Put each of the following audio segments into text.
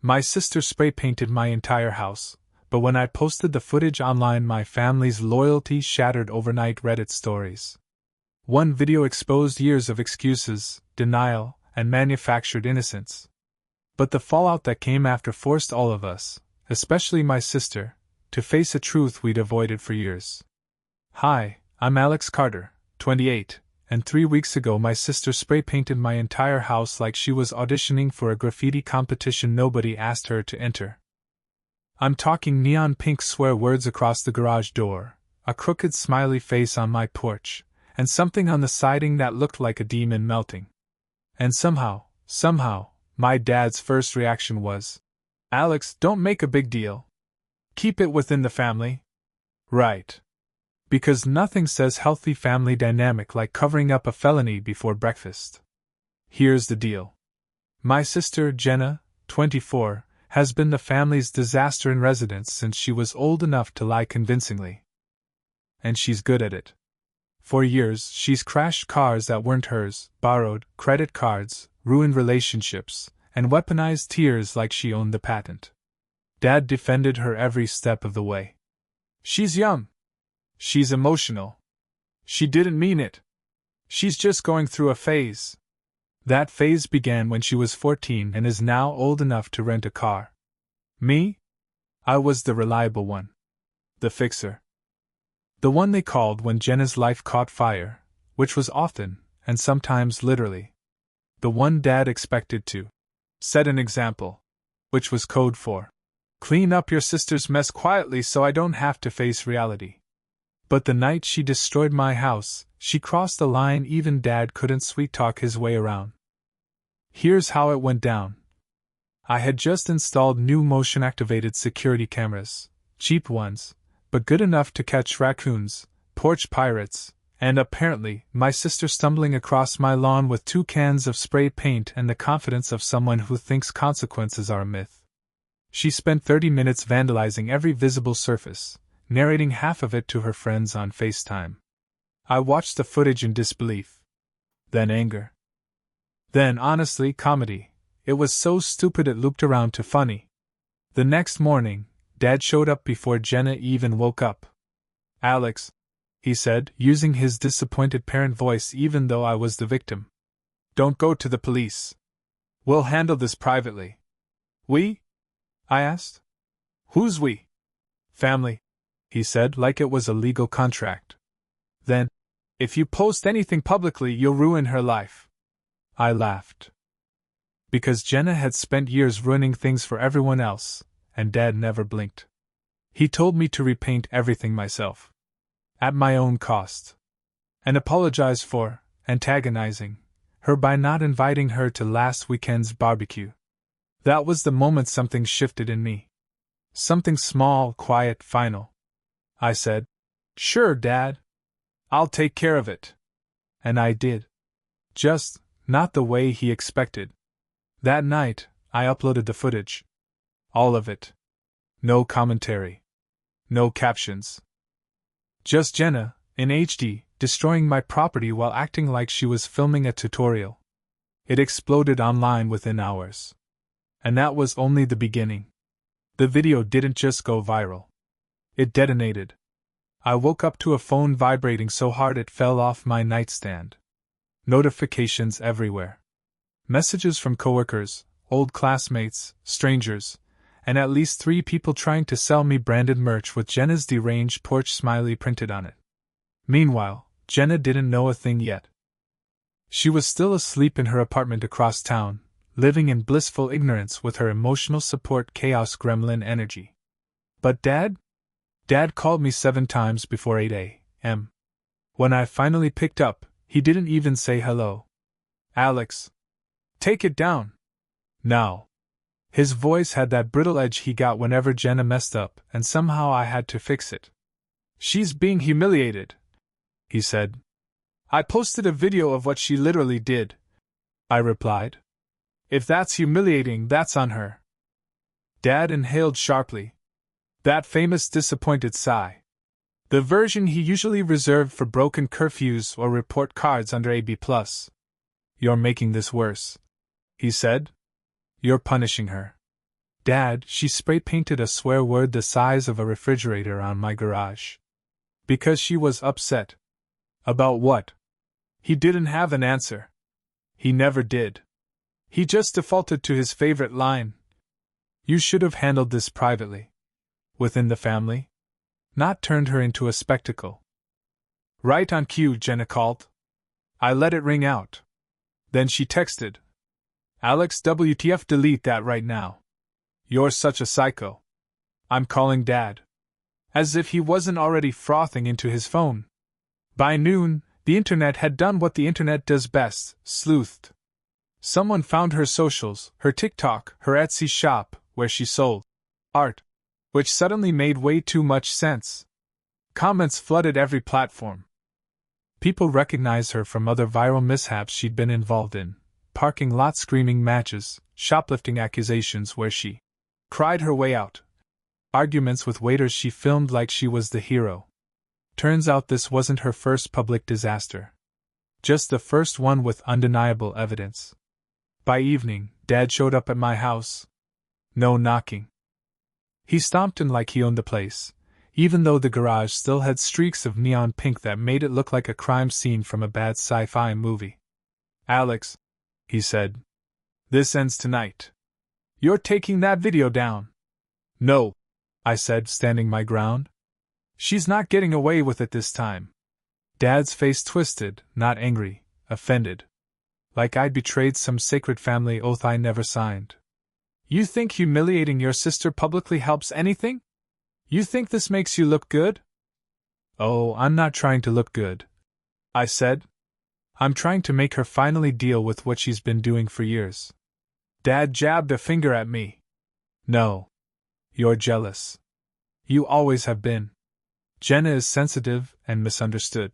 My sister spray painted my entire house, but when I posted the footage online, my family's loyalty shattered overnight Reddit stories. One video exposed years of excuses, denial, and manufactured innocence. But the fallout that came after forced all of us, especially my sister, to face a truth we'd avoided for years. Hi, I'm Alex Carter, 28, and 3 weeks ago my sister spray painted my entire house like she was auditioning for a graffiti competition nobody asked her to enter. I'm talking neon pink swear words across the garage door, a crooked smiley face on my porch, and something on the siding that looked like a demon melting. And somehow, my dad's first reaction was, "Alex, don't make a big deal. Keep it within the family." Right. Because nothing says healthy family dynamic like covering up a felony before breakfast. Here's the deal. My sister, Jenna, 24, has been the family's disaster in residence since she was old enough to lie convincingly. And she's good at it. For years, she's crashed cars that weren't hers, borrowed credit cards, ruined relationships, and weaponized tears like she owned the patent. Dad defended her every step of the way. She's young. She's emotional. She didn't mean it. She's just going through a phase. That phase began when she was 14 and is now old enough to rent a car. Me? I was the reliable one. The fixer. The one they called when Jenna's life caught fire, which was often, and sometimes literally. The one Dad expected to set an example, which was code for clean up your sister's mess quietly so I don't have to face reality. But the night she destroyed my house, she crossed a line even Dad couldn't sweet-talk his way around. Here's how it went down. I had just installed new motion-activated security cameras, cheap ones, but good enough to catch raccoons, porch pirates, and apparently, my sister stumbling across my lawn with 2 cans of spray paint and the confidence of someone who thinks consequences are a myth. She spent 30 minutes vandalizing every visible surface, narrating half of it to her friends on FaceTime. I watched the footage in disbelief. Then anger. Then, honestly, comedy. It was so stupid it looped around to funny. The next morning, Dad showed up before Jenna even woke up. "Alex," he said, using his disappointed parent voice even though I was the victim. "Don't go to the police. We'll handle this privately." "We?" I asked. "Who's we?" "Family," he said like it was a legal contract. "Then, if you post anything publicly, you'll ruin her life." I laughed. Because Jenna had spent years ruining things for everyone else, and Dad never blinked. He told me to repaint everything myself. At my own cost. And apologize for antagonizing her by not inviting her to last weekend's barbecue. That was the moment something shifted in me. Something small, quiet, final. I said, "Sure, Dad. I'll take care of it." And I did. Just not the way he expected. That night, I uploaded the footage. All of it. No commentary. No captions. Just Jenna, in HD, destroying my property while acting like she was filming a tutorial. It exploded online within hours. And that was only the beginning. The video didn't just go viral. It detonated. I woke up to a phone vibrating so hard it fell off my nightstand. Notifications everywhere. Messages from coworkers, old classmates, strangers, and at least 3 people trying to sell me branded merch with Jenna's deranged porch smiley printed on it. Meanwhile, Jenna didn't know a thing yet. She was still asleep in her apartment across town, living in blissful ignorance with her emotional support chaos gremlin energy. But Dad called me 7 times before 8 a.m. When I finally picked up, he didn't even say hello. "Alex, take it down. Now." His voice had that brittle edge he got whenever Jenna messed up, and somehow I had to fix it. "She's being humiliated," he said. "I posted a video of what she literally did," I replied. "If that's humiliating, that's on her." Dad inhaled sharply. That famous disappointed sigh. The version he usually reserved for broken curfews or report cards under AB+. "You're making this worse," he said. "You're punishing her." Dad, she spray painted a swear word the size of a refrigerator on my garage. Because she was upset. About what? He didn't have an answer. He never did. He just defaulted to his favorite line. You should have handled this privately. Within the family? Not turned her into a spectacle. Right on cue, Jenna called. I let it ring out. Then she texted. Alex, WTF, delete that right now. You're such a psycho. I'm calling Dad. As if he wasn't already frothing into his phone. By noon, the internet had done what the internet does best, sleuthed. Someone found her socials, her TikTok, her Etsy shop, where she sold art, which suddenly made way too much sense. Comments flooded every platform. People recognized her from other viral mishaps she'd been involved in, parking lot screaming matches, shoplifting accusations where she cried her way out, arguments with waiters she filmed like she was the hero. Turns out this wasn't her first public disaster. Just the first one with undeniable evidence. By evening, Dad showed up at my house. No knocking. He stomped in like he owned the place, even though the garage still had streaks of neon pink that made it look like a crime scene from a bad sci-fi movie. Alex, he said. This ends tonight. You're taking that video down. No, I said, standing my ground. She's not getting away with it this time. Dad's face twisted, not angry, offended. Like I'd betrayed some sacred family oath I never signed. You think humiliating your sister publicly helps anything? You think this makes you look good? Oh, I'm not trying to look good, I said. I'm trying to make her finally deal with what she's been doing for years. Dad jabbed a finger at me. No. You're jealous. You always have been. Jenna is sensitive and misunderstood.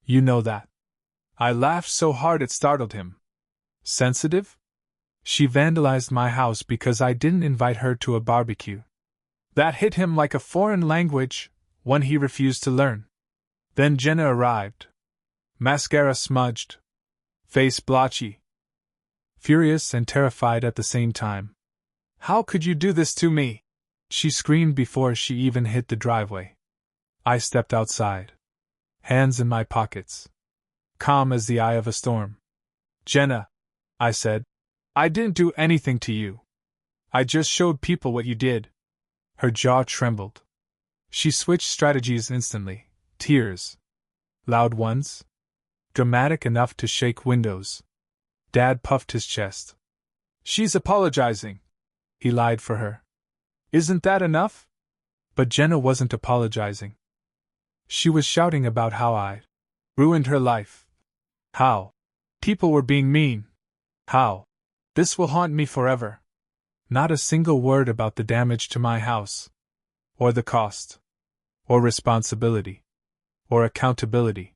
You know that. I laughed so hard it startled him. Sensitive? She vandalized my house because I didn't invite her to a barbecue. That hit him like a foreign language, one he refused to learn. Then Jenna arrived. Mascara smudged. Face blotchy. Furious and terrified at the same time. How could you do this to me? She screamed before she even hit the driveway. I stepped outside. Hands in my pockets. Calm as the eye of a storm. Jenna, I said, I didn't do anything to you. I just showed people what you did. Her jaw trembled. She switched strategies instantly. Tears. Loud ones. Dramatic enough to shake windows. Dad puffed his chest. She's apologizing. He lied for her. Isn't that enough? But Jenna wasn't apologizing. She was shouting about how I ruined her life. How people were being mean. How this will haunt me forever. Not a single word about the damage to my house. Or the cost. Or responsibility. Or accountability.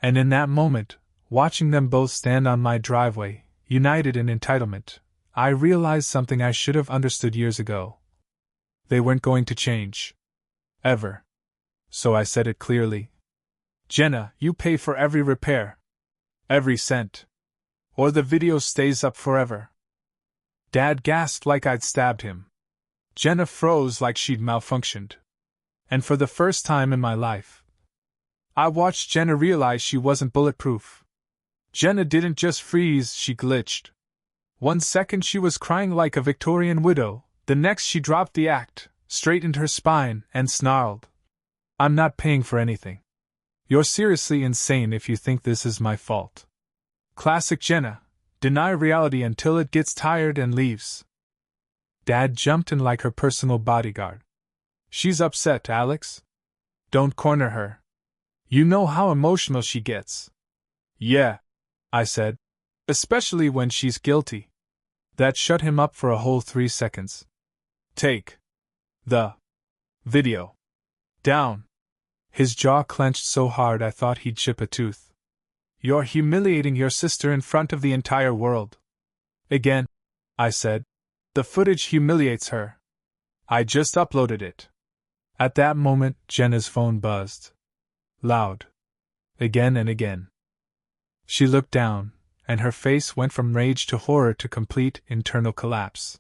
And in that moment, watching them both stand on my driveway, united in entitlement, I realized something I should have understood years ago. They weren't going to change. Ever. So I said it clearly. Jenna, you pay for every repair. Every cent. Or the video stays up forever. Dad gasped like I'd stabbed him. Jenna froze like she'd malfunctioned. And for the first time in my life, I watched Jenna realize she wasn't bulletproof. Jenna didn't just freeze, she glitched. 1 second she was crying like a Victorian widow, the next she dropped the act, straightened her spine, and snarled. I'm not paying for anything. You're seriously insane if you think this is my fault. Classic Jenna, deny reality until it gets tired and leaves. Dad jumped in like her personal bodyguard. She's upset, Alex. Don't corner her. You know how emotional she gets. Yeah, I said. Especially when she's guilty. That shut him up for a whole 3 seconds. Take the video down. His jaw clenched so hard I thought he'd chip a tooth. You're humiliating your sister in front of the entire world. Again, I said. The footage humiliates her. I just uploaded it. At that moment, Jenna's phone buzzed. Loud. Again and again. She looked down, and her face went from rage to horror to complete internal collapse.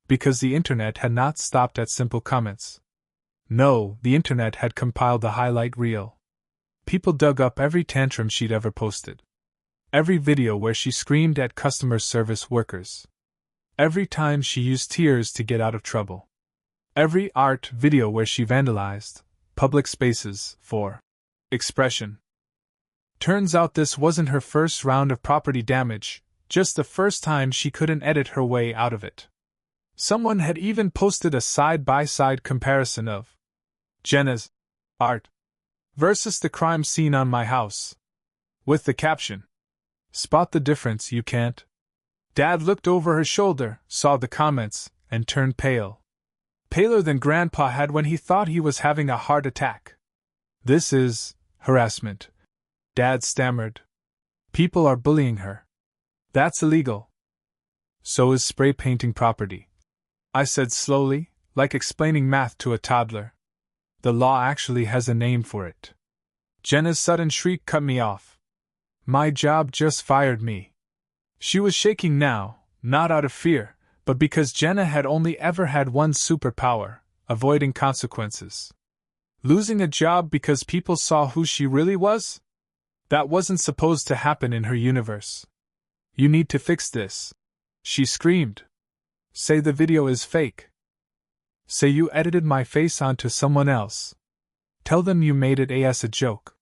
Because the internet had not stopped at simple comments. No, the internet had compiled the highlight reel. People dug up every tantrum she'd ever posted. Every video where she screamed at customer service workers. Every time she used tears to get out of trouble. Every art video where she vandalized public spaces for expression. Turns out this wasn't her first round of property damage, just the first time she couldn't edit her way out of it. Someone had even posted a side-by-side comparison of Jenna's art versus the crime scene on my house, with the caption, "Spot the difference, you can't." Dad looked over her shoulder, saw the comments, and turned pale. Paler than Grandpa had when he thought he was having a heart attack. "This is harassment," Dad stammered. "People are bullying her. That's illegal." "So is spray painting property," I said slowly, like explaining math to a toddler. "The law actually has a name for it." Jenna's sudden shriek cut me off. My job just fired me. She was shaking now, not out of fear, but because Jenna had only ever had one superpower: avoiding consequences. Losing a job because people saw who she really was? That wasn't supposed to happen in her universe. "You need to fix this," she screamed. "Say the video is fake. Say you edited my face onto someone else. Tell them you made it as a joke."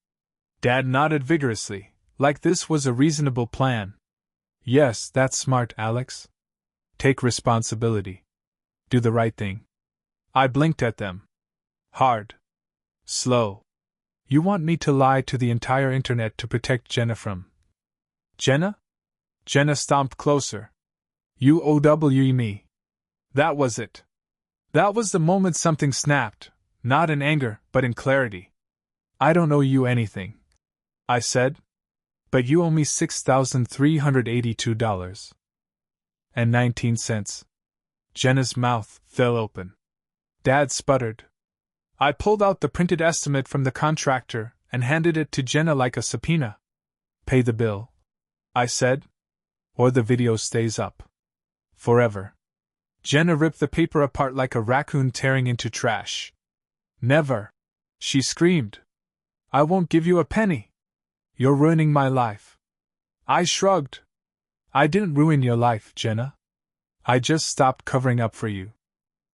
Dad nodded vigorously, like this was a reasonable plan. "Yes, that's smart, Alex. Take responsibility. Do the right thing." I blinked at them. Hard. Slow. "You want me to lie to the entire internet to protect Jenna from..." "Jenna?" Jenna stomped closer. "You owe me." That was it. That was the moment something snapped, not in anger, but in clarity. "I don't owe you anything," I said. "But you owe me $6,382.19. Jenna's mouth fell open. Dad sputtered. I pulled out the printed estimate from the contractor and handed it to Jenna like a subpoena. "Pay the bill," I said, "or the video stays up. Forever." Jenna ripped the paper apart like a raccoon tearing into trash. "Never!" she screamed. "I won't give you a penny. You're ruining my life." I shrugged. "I didn't ruin your life, Jenna. I just stopped covering up for you."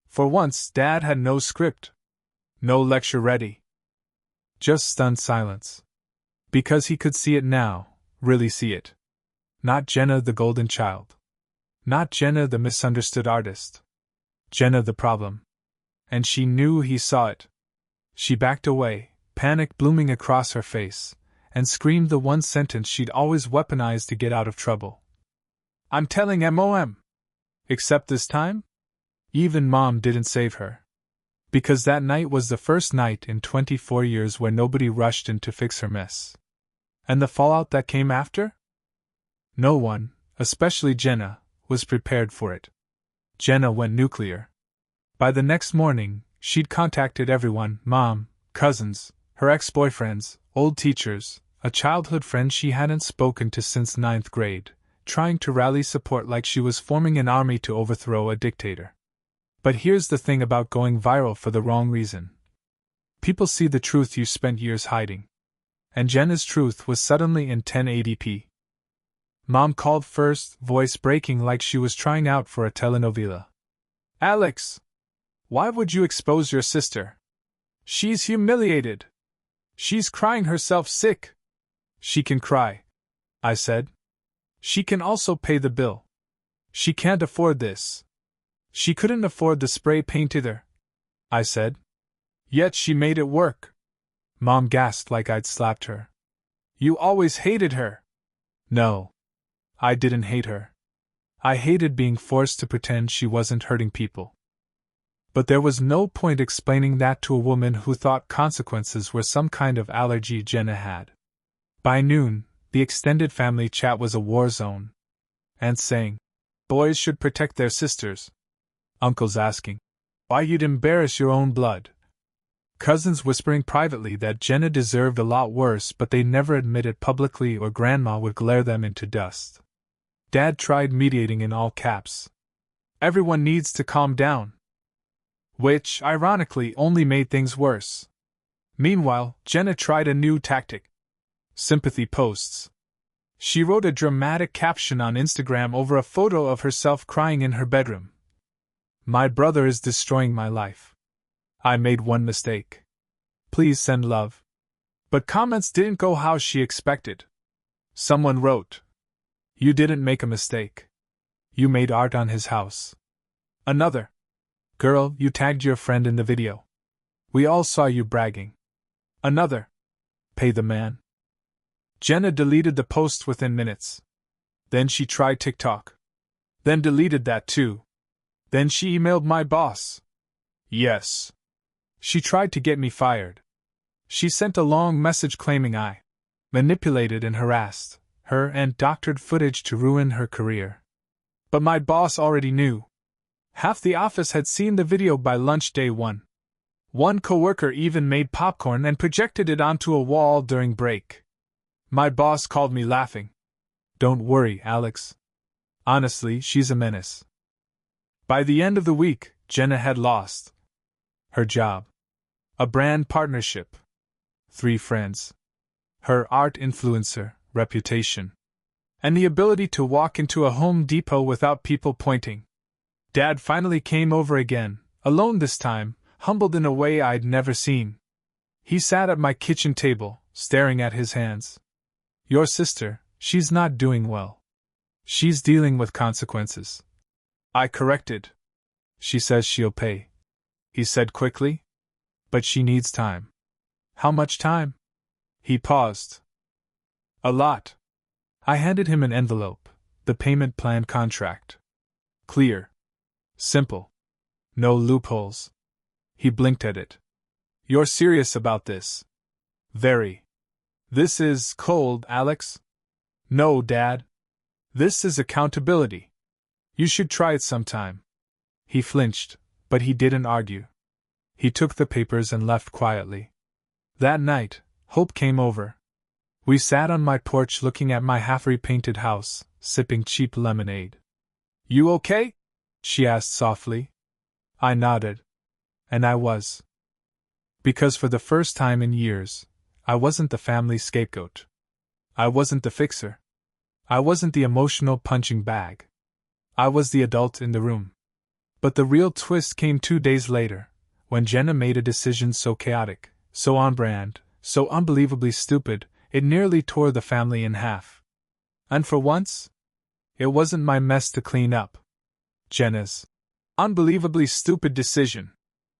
For once, Dad had no script. No lecture ready. Just stunned silence. Because he could see it now, really see it. Not Jenna the golden child. Not Jenna the misunderstood artist. Jenna the problem. And she knew he saw it. She backed away, panic blooming across her face, and screamed the one sentence she'd always weaponized to get out of trouble. "I'm telling Mom!" Except this time? Even Mom didn't save her. Because that night was the first night in 24 years where nobody rushed in to fix her mess. And the fallout that came after? No one, especially Jenna, was prepared for it. Jenna went nuclear. By the next morning, she'd contacted everyone: Mom, cousins, her ex-boyfriends, old teachers, a childhood friend she hadn't spoken to since 9th grade, trying to rally support like she was forming an army to overthrow a dictator. But here's the thing about going viral for the wrong reason. People see the truth you spent years hiding. And Jenna's truth was suddenly in 1080p. Mom called first, voice breaking like she was trying out for a telenovela. "Alex! Why would you expose your sister? She's humiliated. She's crying herself sick." "She can cry," I said. "She can also pay the bill. She can't afford this." "She couldn't afford the spray paint either," I said. "Yet she made it work." Mom gasped like I'd slapped her. "You always hated her." "No. I didn't hate her. I hated being forced to pretend she wasn't hurting people." But there was no point explaining that to a woman who thought consequences were some kind of allergy Jenna had. By noon, the extended family chat was a war zone. Aunts saying, "Boys should protect their sisters." Uncles asking, "Why you'd embarrass your own blood." Cousins whispering privately that Jenna deserved a lot worse, but they never admit it publicly or Grandma would glare them into dust. Dad tried mediating in all caps. Everyone needs to calm down. Which, ironically, only made things worse. Meanwhile, Jenna tried a new tactic. Sympathy posts. She wrote a dramatic caption on Instagram over a photo of herself crying in her bedroom. My brother is destroying my life. I made one mistake. Please send love. But comments didn't go how she expected. Someone wrote, You didn't make a mistake. You made art on his house. Another, Girl, you tagged your friend in the video. We all saw you bragging. Another, Pay the man. Jenna deleted the post within minutes. Then she tried TikTok. Then deleted that too. Then she emailed my boss. Yes. She tried to get me fired. She sent a long message claiming I manipulated and harassed her and doctored footage to ruin her career. But my boss already knew. Half the office had seen the video by lunch day one. One coworker even made popcorn and projected it onto a wall during break. My boss called me laughing. Don't worry, Alex. Honestly, she's a menace. By the end of the week, Jenna had lost her job, a brand partnership, 3 friends, her art influencer reputation, and the ability to walk into a Home Depot without people pointing. Dad finally came over again, alone this time, humbled in a way I'd never seen. He sat at my kitchen table, staring at his hands. Your sister, she's not doing well. She's dealing with consequences. I corrected. She says she'll pay. He said quickly. But she needs time. How much time? He paused. A lot. I handed him an envelope, the payment plan contract. Clear. Simple. No loopholes. He blinked at it. You're serious about this? Very. This is cold, Alex? No, Dad. This is accountability. You should try it sometime. He flinched, but he didn't argue. He took the papers and left quietly. That night, Hope came over. We sat on my porch looking at my half-repainted house, sipping cheap lemonade. You okay? She asked softly. I nodded. And I was. Because for the first time in years, I wasn't the family scapegoat. I wasn't the fixer. I wasn't the emotional punching bag. I was the adult in the room. But the real twist came 2 days later, when Jenna made a decision so chaotic, so on brand, so unbelievably stupid, it nearly tore the family in half. And for once, it wasn't my mess to clean up. Jenna's unbelievably stupid decision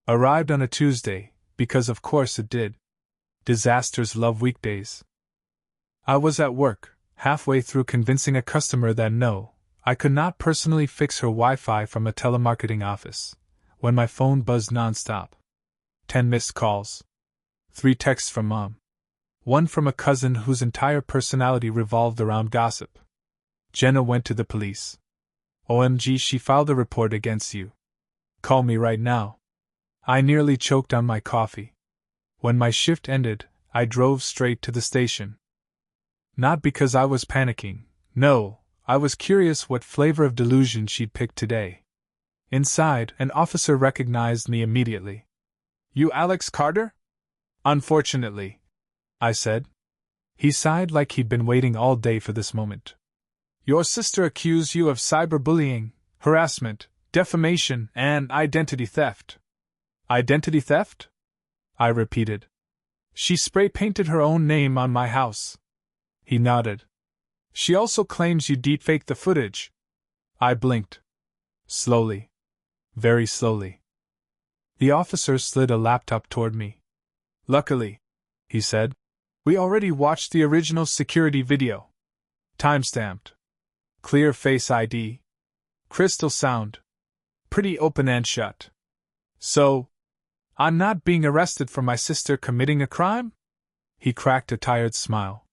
arrived on a Tuesday, because of course it did. Disasters love weekdays. I was at work, halfway through convincing a customer that no, I could not personally fix her Wi-Fi from a telemarketing office, when my phone buzzed nonstop. 10 missed calls. 3 texts from Mom. 1 from a cousin whose entire personality revolved around gossip. Jenna went to the police. OMG, she filed a report against you. Call me right now. I nearly choked on my coffee. When my shift ended, I drove straight to the station. Not because I was panicking, no, I was curious what flavor of delusion she'd picked today. Inside, an officer recognized me immediately. You Alex Carter? Unfortunately, I said. He sighed like he'd been waiting all day for this moment. Your sister accused you of cyberbullying, harassment, defamation, and identity theft. Identity theft? I repeated. She spray-painted her own name on my house. He nodded. She also claims you deepfaked the footage. I blinked. Slowly. Very slowly. The officer slid a laptop toward me. Luckily, he said, we already watched the original security video. Timestamped. Clear Face ID. Crystal sound. Pretty open and shut. So, I'm not being arrested for my sister committing a crime? He cracked a tired smile.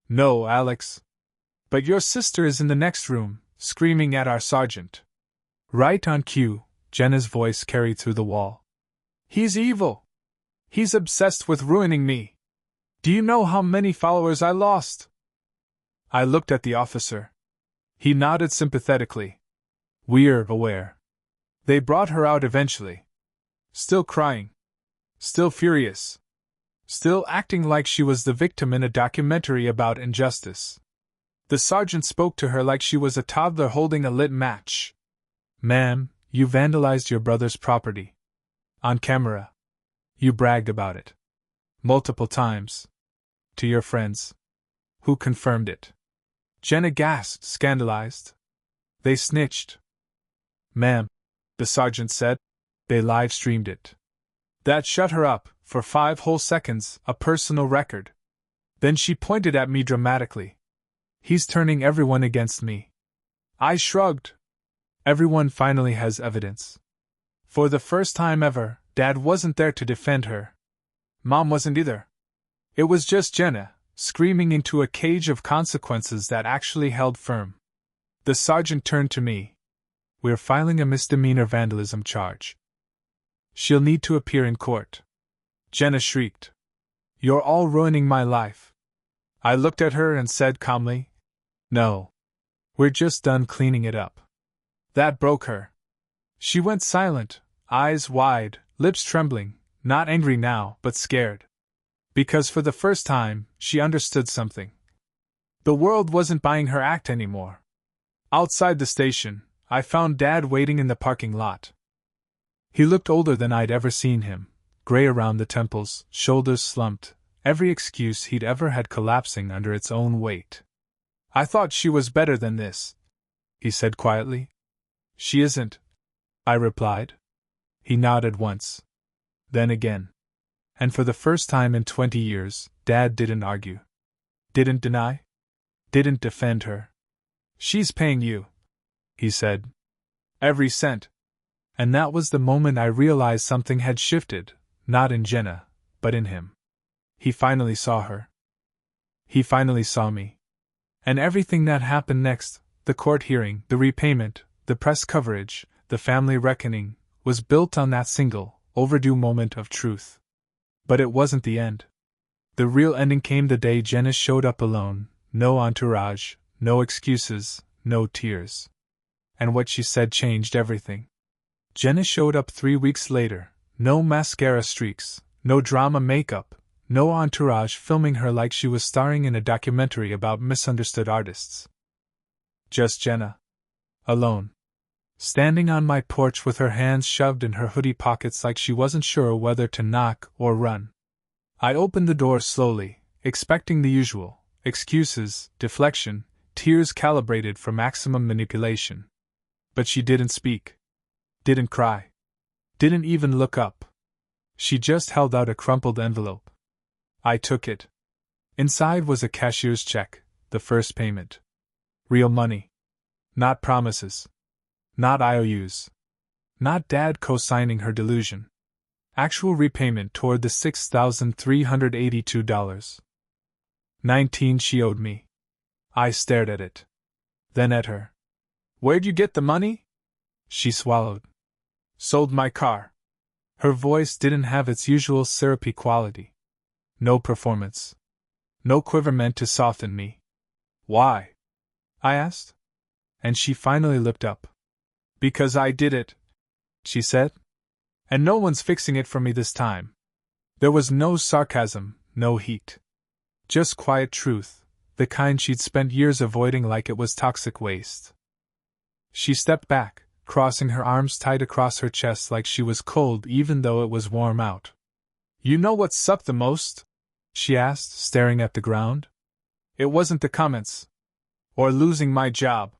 No, Alex. But your sister is in the next room, screaming at our sergeant. Right on cue, Jenna's voice carried through the wall. He's evil. He's obsessed with ruining me. Do you know how many followers I lost? I looked at the officer. He nodded sympathetically. We're aware. They brought her out eventually. Still crying. Still furious. Still acting like she was the victim in a documentary about injustice. The sergeant spoke to her like she was a toddler holding a lit match. "Ma'am, you vandalized your brother's property. On camera. You bragged about it. Multiple times. To your friends. Who confirmed it?" Jenna gasped, scandalized. "They snitched." "Ma'am," the sergeant said, "they live-streamed it." That shut her up, for 5 whole seconds, a personal record. Then she pointed at me dramatically. "He's turning everyone against me." I shrugged. Everyone finally has evidence. For the first time ever, Dad wasn't there to defend her. Mom wasn't either. It was just Jenna, screaming into a cage of consequences that actually held firm. The sergeant turned to me. "We're filing a misdemeanor vandalism charge. She'll need to appear in court." Jenna shrieked. "You're all ruining my life." I looked at her and said calmly, "No. We're just done cleaning it up." That broke her. She went silent, eyes wide, lips trembling, not angry now, but scared. Because for the first time, she understood something. The world wasn't buying her act anymore. Outside the station, I found Dad waiting in the parking lot. He looked older than I'd ever seen him, gray around the temples, shoulders slumped, every excuse he'd ever had collapsing under its own weight. "I thought she was better than this," he said quietly. "She isn't," I replied. He nodded once. Then again. And for the first time in 20 years, Dad didn't argue. Didn't deny. Didn't defend her. "She's paying you," he said. "Every cent." And that was the moment I realized something had shifted, not in Jenna, but in him. He finally saw her. He finally saw me. And everything that happened next, the court hearing, the repayment, the press coverage, the family reckoning, was built on that single, overdue moment of truth. But it wasn't the end. The real ending came the day Jenna showed up alone, no entourage, no excuses, no tears. And what she said changed everything. Jenna showed up 3 weeks later, no mascara streaks, no drama makeup, no entourage filming her like she was starring in a documentary about misunderstood artists. Just Jenna. Alone. Standing on my porch with her hands shoved in her hoodie pockets like she wasn't sure whether to knock or run. I opened the door slowly, expecting the usual excuses, deflection, tears calibrated for maximum manipulation. But she didn't speak. Didn't cry. Didn't even look up. She just held out a crumpled envelope. I took it. Inside was a cashier's check, the first payment. Real money. Not promises. Not IOUs. Not Dad co-signing her delusion. Actual repayment toward the $6,382.19 she owed me. I stared at it. Then at her. "Where'd you get the money?" She swallowed. "Sold my car." Her voice didn't have its usual syrupy quality. No performance. No quiver meant to soften me. "Why?" I asked. And she finally looked up. "Because I did it," she said. "And no one's fixing it for me this time." There was no sarcasm, no heat. Just quiet truth, the kind she'd spent years avoiding like it was toxic waste. She stepped back, crossing her arms tight across her chest like she was cold even though it was warm out. "You know what sucked the most?" she asked, staring at the ground. "It wasn't the comments. Or losing my job.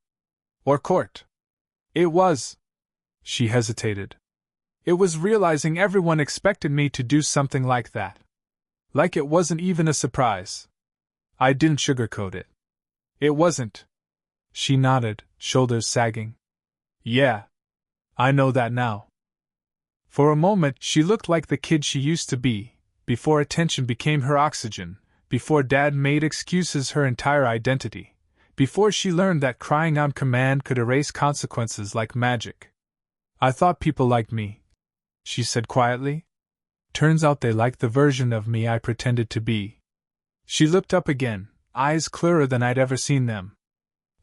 Or court. It was..." She hesitated. "It was realizing everyone expected me to do something like that. Like it wasn't even a surprise." I didn't sugarcoat it. "It wasn't." She nodded, shoulders sagging. "Yeah. I know that now." For a moment she looked like the kid she used to be, before attention became her oxygen, before Dad made excuses her entire identity, before she learned that crying on command could erase consequences like magic. "I thought people liked me," she said quietly. "Turns out they liked the version of me I pretended to be." She looked up again, eyes clearer than I'd ever seen them.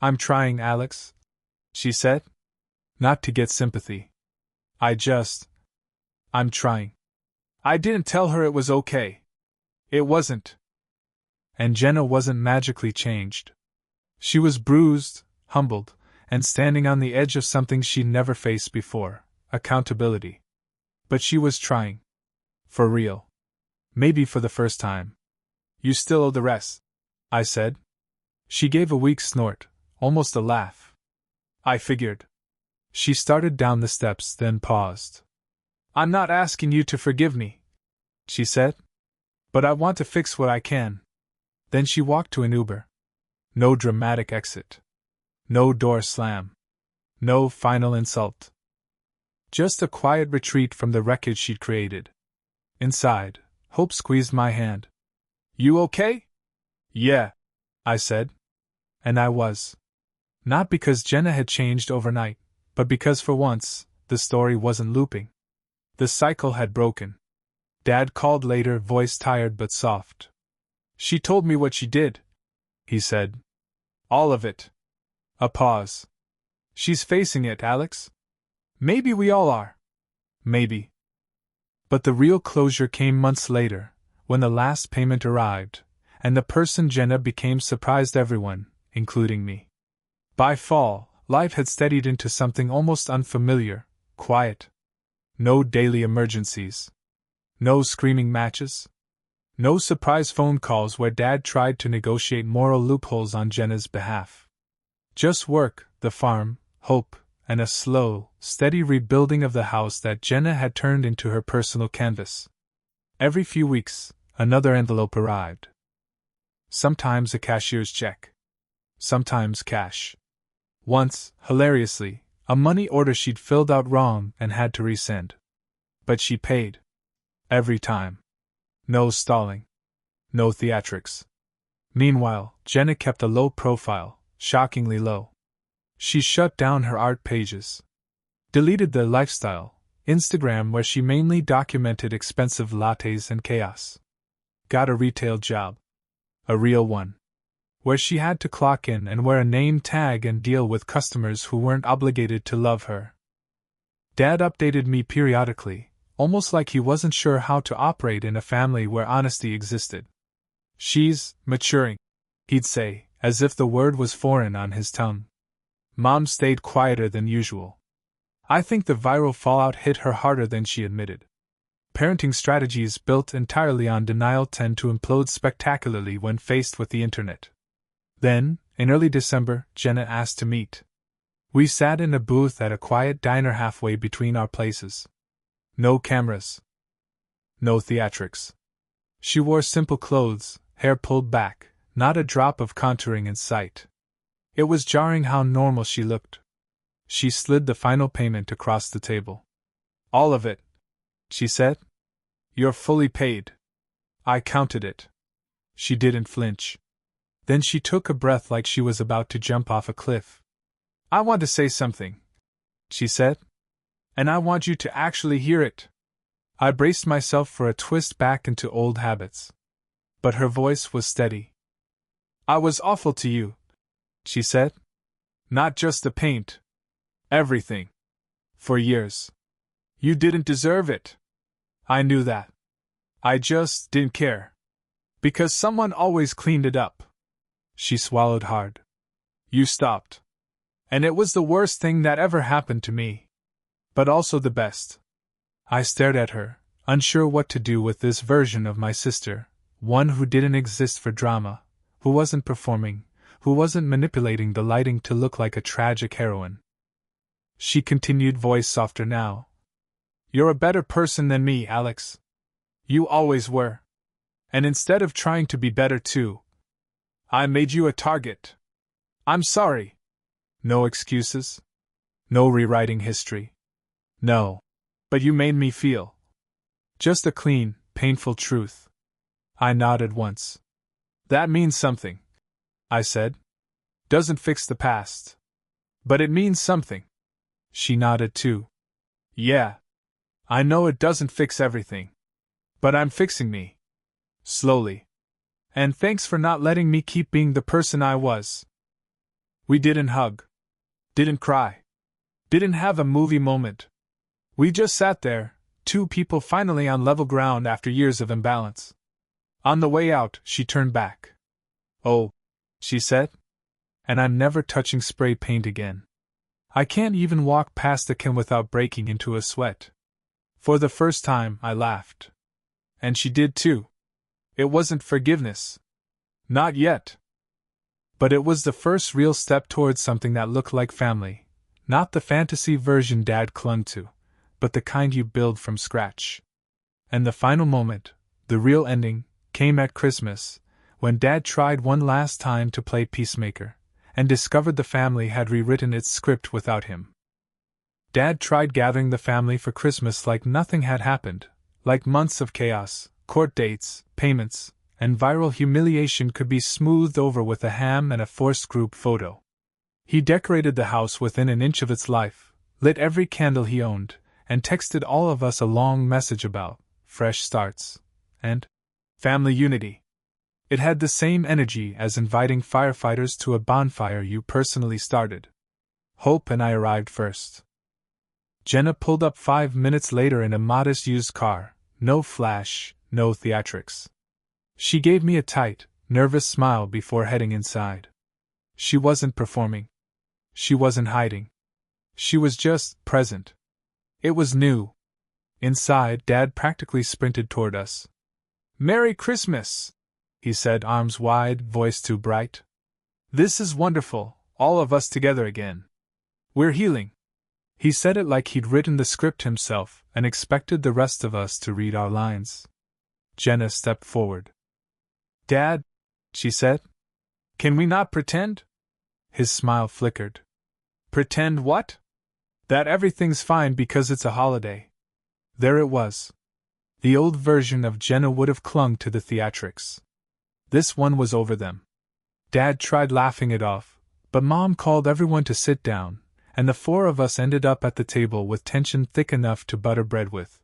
"I'm trying, Alex," she said. "Not to get sympathy. I'm trying. I didn't tell her it was okay. It wasn't. And Jenna wasn't magically changed. She was bruised, humbled, and standing on the edge of something she'd never faced before, accountability. But she was trying. For real. Maybe for the first time. You still owe the rest, I said. She gave a weak snort, almost a laugh. I figured. She started down the steps, then paused. I'm not asking you to forgive me, she said. But I want to fix what I can. Then she walked to an Uber. No dramatic exit. No door slam. No final insult. Just a quiet retreat from the wreckage she'd created. Inside, Hope squeezed my hand. You okay? Yeah, I said. And I was. Not because Jenna had changed overnight, but because for once, the story wasn't looping. The cycle had broken. Dad called later, voice tired but soft. She told me what she did, he said. All of it. A pause. She's facing it, Alex. Maybe we all are. Maybe. But the real closure came months later, when the last payment arrived, and the person Jenna became surprised everyone, including me. By fall, life had steadied into something almost unfamiliar, quiet. No daily emergencies. No screaming matches. No surprise phone calls where Dad tried to negotiate moral loopholes on Jenna's behalf. Just work, the farm, hope, and a slow, steady rebuilding of the house that Jenna had turned into her personal canvas. Every few weeks, another envelope arrived. Sometimes a cashier's check. Sometimes cash. Once, hilariously, a money order she'd filled out wrong and had to resend. But she paid. Every time. No stalling. No theatrics. Meanwhile, Jenna kept a low profile, shockingly low. She shut down her art pages. Deleted the lifestyle, Instagram where she mainly documented expensive lattes and chaos. Got a retail job. A real one. Where she had to clock in and wear a name tag and deal with customers who weren't obligated to love her. Dad updated me periodically, almost like he wasn't sure how to operate in a family where honesty existed. She's maturing, he'd say, as if the word was foreign on his tongue. Mom stayed quieter than usual. I think the viral fallout hit her harder than she admitted. Parenting strategies built entirely on denial tend to implode spectacularly when faced with the internet. Then, in early December, Jenna asked to meet. We sat in a booth at a quiet diner halfway between our places. No cameras. No theatrics. She wore simple clothes, hair pulled back, not a drop of contouring in sight. It was jarring how normal she looked. She slid the final payment across the table. All of it, she said. You're fully paid. I counted it. She didn't flinch. Then she took a breath like she was about to jump off a cliff. I want to say something, she said. And I want you to actually hear it. I braced myself for a twist back into old habits. But her voice was steady. I was awful to you, she said. Not just the paint. Everything. For years. You didn't deserve it. I knew that. I just didn't care. Because someone always cleaned it up. She swallowed hard. You stopped. And it was the worst thing that ever happened to me. But also the best. I stared at her, unsure what to do with this version of my sister, one who didn't exist for drama, who wasn't performing, who wasn't manipulating the lighting to look like a tragic heroine. She continued, voice softer now. You're a better person than me, Alex. You always were. And instead of trying to be better too, I made you a target. I'm sorry. No excuses. No rewriting history. No. But you made me feel. Just a clean, painful truth. I nodded once. That means something, I said. Doesn't fix the past. But it means something. She nodded too. Yeah. I know it doesn't fix everything. But I'm fixing me. Slowly. And thanks for not letting me keep being the person I was. We didn't hug. Didn't cry. Didn't have a movie moment. We just sat there, two people finally on level ground after years of imbalance. On the way out, she turned back. "Oh," she said. "And I'm never touching spray paint again. I can't even walk past a can without breaking into a sweat." For the first time, I laughed. And she did too. It wasn't forgiveness. Not yet. But it was the first real step towards something that looked like family, not the fantasy version Dad clung to, but the kind you build from scratch. And the final moment, the real ending, came at Christmas, when Dad tried one last time to play peacemaker, and discovered the family had rewritten its script without him. Dad tried gathering the family for Christmas like nothing had happened, like months of chaos, court dates, payments, and viral humiliation could be smoothed over with a ham and a forced group photo. He decorated the house within an inch of its life, lit every candle he owned, and texted all of us a long message about fresh starts and family unity. It had the same energy as inviting firefighters to a bonfire you personally started. Hope and I arrived first. Jenna pulled up 5 minutes later in a modest used car, no flash, no theatrics. She gave me a tight, nervous smile before heading inside. She wasn't performing. She wasn't hiding. She was just present. It was new. Inside, Dad practically sprinted toward us. "Merry Christmas!" he said, arms wide, voice too bright. "This is wonderful, all of us together again. We're healing." He said it like he'd written the script himself and expected the rest of us to read our lines. Jenna stepped forward. "Dad," she said, "can we not pretend?" His smile flickered. "Pretend what?" "That everything's fine because it's a holiday." There it was. The old version of Jenna would have clung to the theatrics. This one was over them. Dad tried laughing it off, but Mom called everyone to sit down, and the four of us ended up at the table with tension thick enough to butter bread with.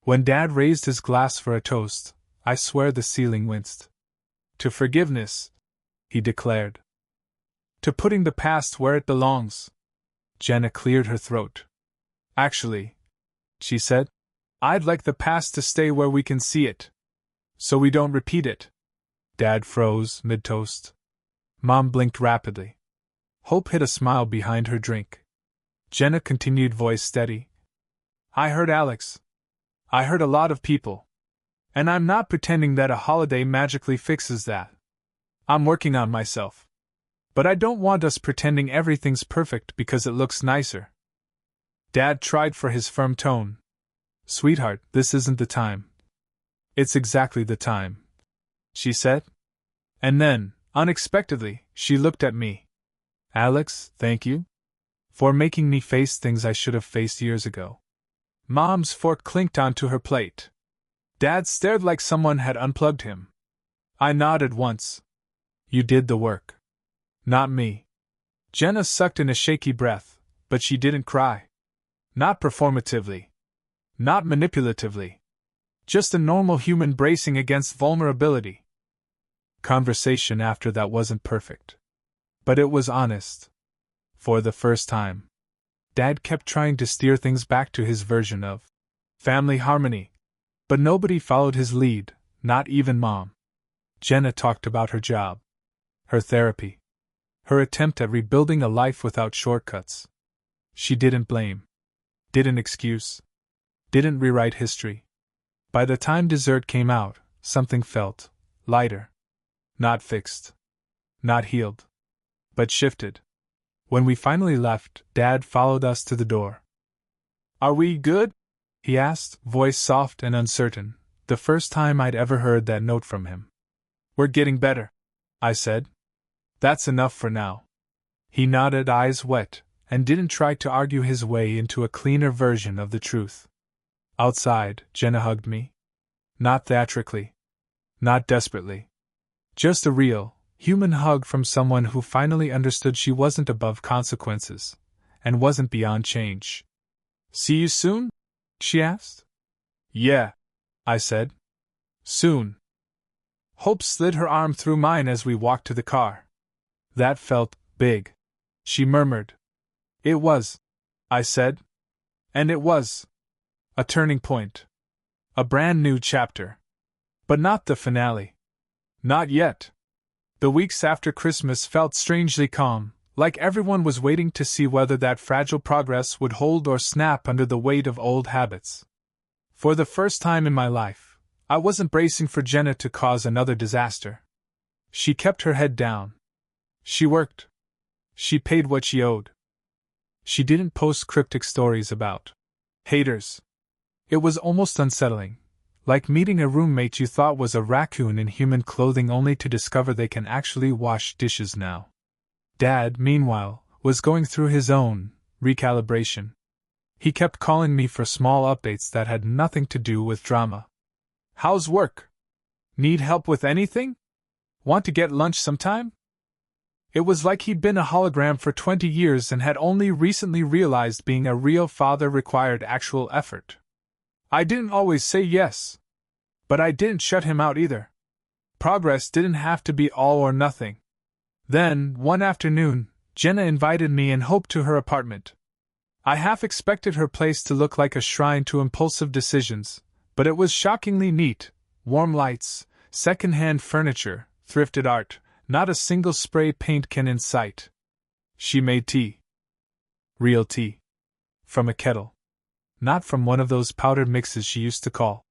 When Dad raised his glass for a toast, I swear the ceiling winced. "To forgiveness," he declared. "To putting the past where it belongs." Jenna cleared her throat. "Actually," she said, "I'd like the past to stay where we can see it. So we don't repeat it." Dad froze mid-toast. Mom blinked rapidly. Hope hid a smile behind her drink. Jenna continued, voice steady. "I heard Alex. I heard a lot of people. And I'm not pretending that a holiday magically fixes that. I'm working on myself. But I don't want us pretending everything's perfect because it looks nicer." Dad tried for his firm tone. "Sweetheart, this isn't the time." "It's exactly the time," she said. And then, unexpectedly, she looked at me. "Alex, thank you for making me face things I should have faced years ago." Mom's fork clinked onto her plate. Dad stared like someone had unplugged him. I nodded once. "You did the work. Not me." Jenna sucked in a shaky breath, but she didn't cry. Not performatively. Not manipulatively. Just a normal human bracing against vulnerability. Conversation after that wasn't perfect. But it was honest. For the first time. Dad kept trying to steer things back to his version of family harmony. But nobody followed his lead, not even Mom. Jenna talked about her job. Her therapy. Her attempt at rebuilding a life without shortcuts. She didn't blame. Didn't excuse. Didn't rewrite history. By the time dessert came out, something felt lighter. Not fixed. Not healed. But shifted. When we finally left, Dad followed us to the door. "Are we good?" he asked, voice soft and uncertain, the first time I'd ever heard that note from him. "We're getting better," I said. "That's enough for now." He nodded, eyes wet, and didn't try to argue his way into a cleaner version of the truth. Outside, Jenna hugged me. Not theatrically. Not desperately. Just a real, human hug from someone who finally understood she wasn't above consequences, and wasn't beyond change. "See you soon?" she asked. "Yeah," I said. "Soon." Hope slid her arm through mine as we walked to the car. "That felt big," she murmured. "It was," I said. "And it was." A turning point. A brand new chapter. But not the finale. Not yet. The weeks after Christmas felt strangely calm, like everyone was waiting to see whether that fragile progress would hold or snap under the weight of old habits. For the first time in my life, I wasn't bracing for Jenna to cause another disaster. She kept her head down. She worked. She paid what she owed. She didn't post cryptic stories about haters. It was almost unsettling, like meeting a roommate you thought was a raccoon in human clothing only to discover they can actually wash dishes now. Dad, meanwhile, was going through his own recalibration. He kept calling me for small updates that had nothing to do with drama. How's work? Need help with anything? Want to get lunch sometime? It was like he'd been a hologram for 20 years and had only recently realized being a real father required actual effort. I didn't always say yes. But I didn't shut him out either. Progress didn't have to be all or nothing. Then, one afternoon, Jenna invited me and Hope to her apartment. I half expected her place to look like a shrine to impulsive decisions, but it was shockingly neat: warm lights, second-hand furniture, thrifted art, not a single spray paint can in sight. She made tea. Real tea. From a kettle. Not from one of those powdered mixes she used to call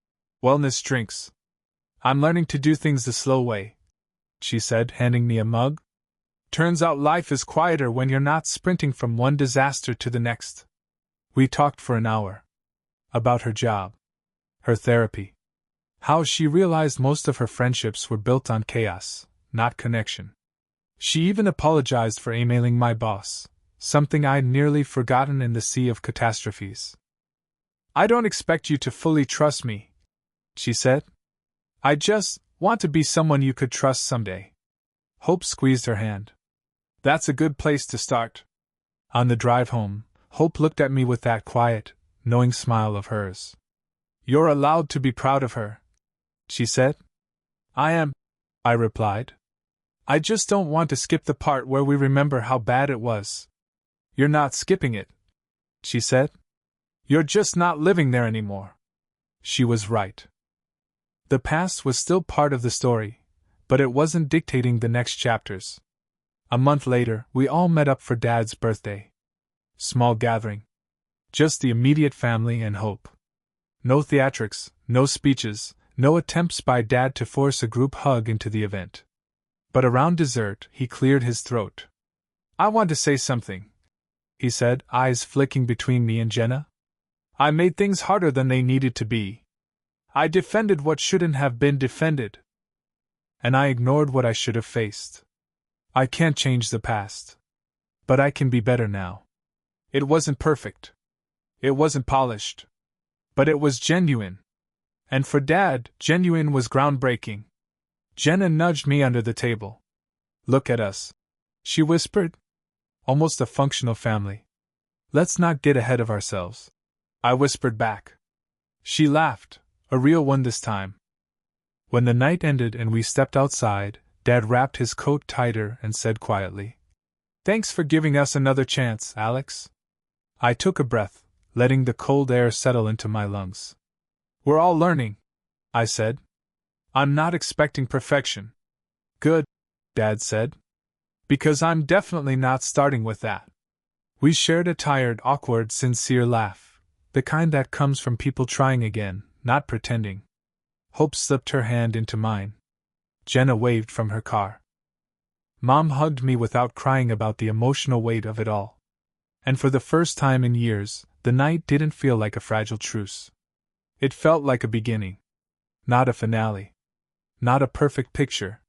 wellness drinks. I'm learning to do things the slow way, she said, handing me a mug. Turns out life is quieter when you're not sprinting from one disaster to the next. We talked for an hour. About her job. Her therapy. How she realized most of her friendships were built on chaos, not connection. She even apologized for emailing my boss, something I'd nearly forgotten in the sea of catastrophes. I don't expect you to fully trust me, she said. I just want to be someone you could trust someday. Hope squeezed her hand. That's a good place to start. On the drive home, Hope looked at me with that quiet, knowing smile of hers. You're allowed to be proud of her, she said. I am, I replied. I just don't want to skip the part where we remember how bad it was. You're not skipping it, she said. You're just not living there anymore. She was right. The past was still part of the story, but it wasn't dictating the next chapters. A month later, we all met up for Dad's birthday. Small gathering. Just the immediate family and Hope. No theatrics, no speeches, no attempts by Dad to force a group hug into the event. But around dessert, he cleared his throat. I want to say something, he said, eyes flicking between me and Jenna. I made things harder than they needed to be. I defended what shouldn't have been defended. And I ignored what I should have faced. I can't change the past. But I can be better now. It wasn't perfect. It wasn't polished. But it was genuine. And for Dad, genuine was groundbreaking. Jenna nudged me under the table. Look at us, she whispered. Almost a functional family. Let's not get ahead of ourselves, I whispered back. She laughed, a real one this time. When the night ended and we stepped outside, Dad wrapped his coat tighter and said quietly, Thanks for giving us another chance, Alex. I took a breath, letting the cold air settle into my lungs. We're all learning, I said. I'm not expecting perfection. Good, Dad said. Because I'm definitely not starting with that. We shared a tired, awkward, sincere laugh, the kind that comes from people trying again, not pretending. Hope slipped her hand into mine. Jenna waved from her car. Mom hugged me without crying about the emotional weight of it all. And for the first time in years, the night didn't feel like a fragile truce. It felt like a beginning. Not a finale. Not a perfect picture.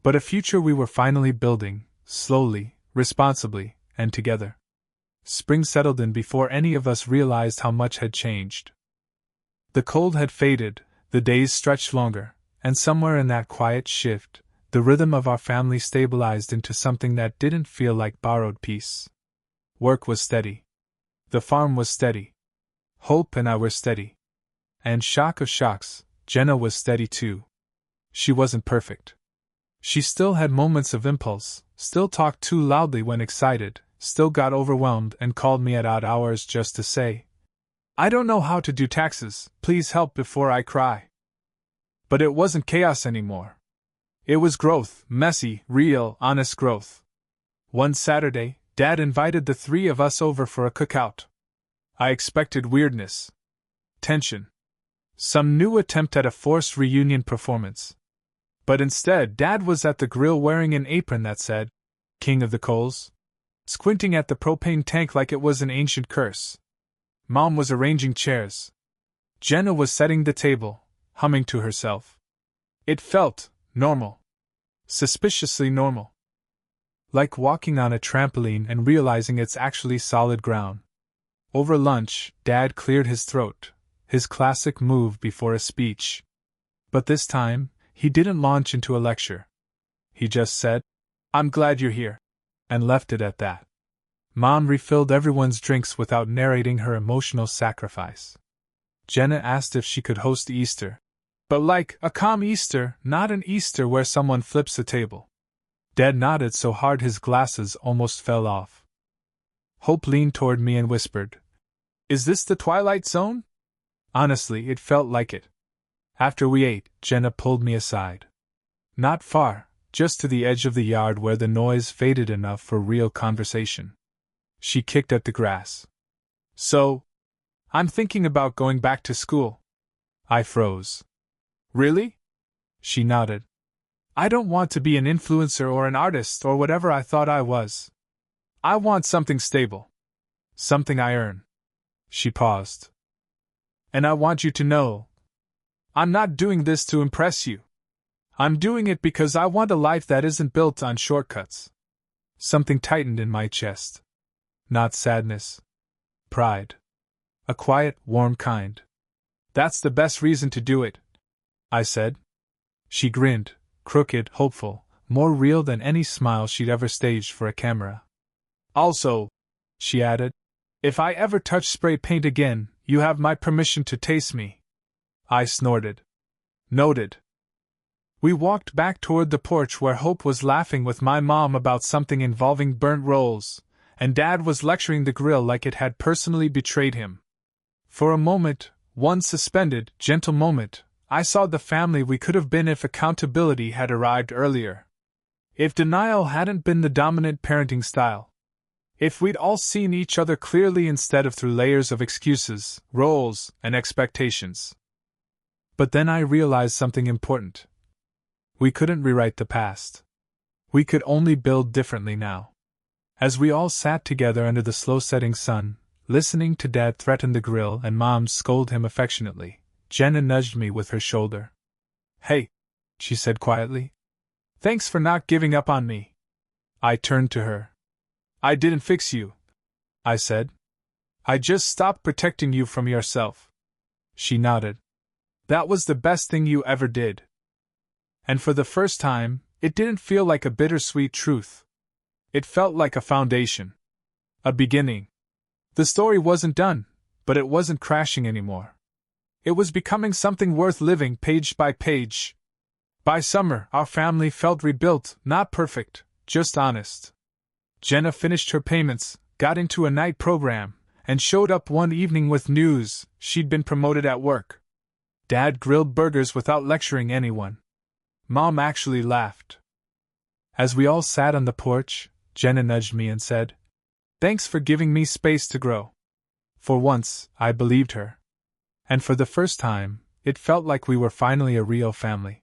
But a future we were finally building, slowly, responsibly, and together. Spring settled in before any of us realized how much had changed. The cold had faded, the days stretched longer, and somewhere in that quiet shift, the rhythm of our family stabilized into something that didn't feel like borrowed peace. Work was steady. The farm was steady. Hope and I were steady. And shock of shocks, Jenna was steady too. She wasn't perfect. She still had moments of impulse, still talked too loudly when excited, still got overwhelmed and called me at odd hours just to say, I don't know how to do taxes, please help before I cry. But it wasn't chaos anymore. It was growth, messy, real, honest growth. One Saturday, Dad invited the three of us over for a cookout. I expected weirdness, tension, some new attempt at a forced reunion performance. But instead, Dad was at the grill wearing an apron that said, King of the Coals, squinting at the propane tank like it was an ancient curse. Mom was arranging chairs. Jenna was setting the table, humming to herself. It felt normal. Suspiciously normal. Like walking on a trampoline and realizing it's actually solid ground. Over lunch, Dad cleared his throat, his classic move before a speech. But this time, he didn't launch into a lecture. He just said, I'm glad you're here, and left it at that. Mom refilled everyone's drinks without narrating her emotional sacrifice. Jenna asked if she could host Easter. But like a calm Easter, not an Easter where someone flips the table. Dad nodded so hard his glasses almost fell off. Hope leaned toward me and whispered, Is this the Twilight Zone? Honestly, it felt like it. After we ate, Jenna pulled me aside. Not far, just to the edge of the yard where the noise faded enough for real conversation. She kicked at the grass. So, I'm thinking about going back to school. I froze. Really? She nodded. I don't want to be an influencer or an artist or whatever I thought I was. I want something stable. Something I earn. She paused. And I want you to know, I'm not doing this to impress you. I'm doing it because I want a life that isn't built on shortcuts. Something tightened in my chest. Not sadness. Pride. A quiet, warm kind. That's the best reason to do it, I said. She grinned, crooked, hopeful, more real than any smile she'd ever staged for a camera. Also, she added, if I ever touch spray paint again, you have my permission to taste me. I snorted. Noted. We walked back toward the porch where Hope was laughing with my mom about something involving burnt rolls, and Dad was lecturing the grill like it had personally betrayed him. For a moment, one suspended, gentle moment, I saw the family we could have been if accountability had arrived earlier. If denial hadn't been the dominant parenting style. If we'd all seen each other clearly instead of through layers of excuses, roles, and expectations. But then I realized something important. We couldn't rewrite the past. We could only build differently now. As we all sat together under the slow-setting sun, listening to Dad threaten the grill and Mom scold him affectionately, Jenna nudged me with her shoulder. Hey, she said quietly. Thanks for not giving up on me. I turned to her. I didn't fix you, I said. I just stopped protecting you from yourself. She nodded. That was the best thing you ever did. And for the first time, it didn't feel like a bittersweet truth. It felt like a foundation. A beginning. The story wasn't done, but it wasn't crashing anymore. It was becoming something worth living page by page. By summer, our family felt rebuilt, not perfect, just honest. Jenna finished her payments, got into a night program, and showed up one evening with news: she'd been promoted at work. Dad grilled burgers without lecturing anyone. Mom actually laughed. As we all sat on the porch, Jenna nudged me and said, Thanks for giving me space to grow. For once, I believed her. And for the first time, it felt like we were finally a real family.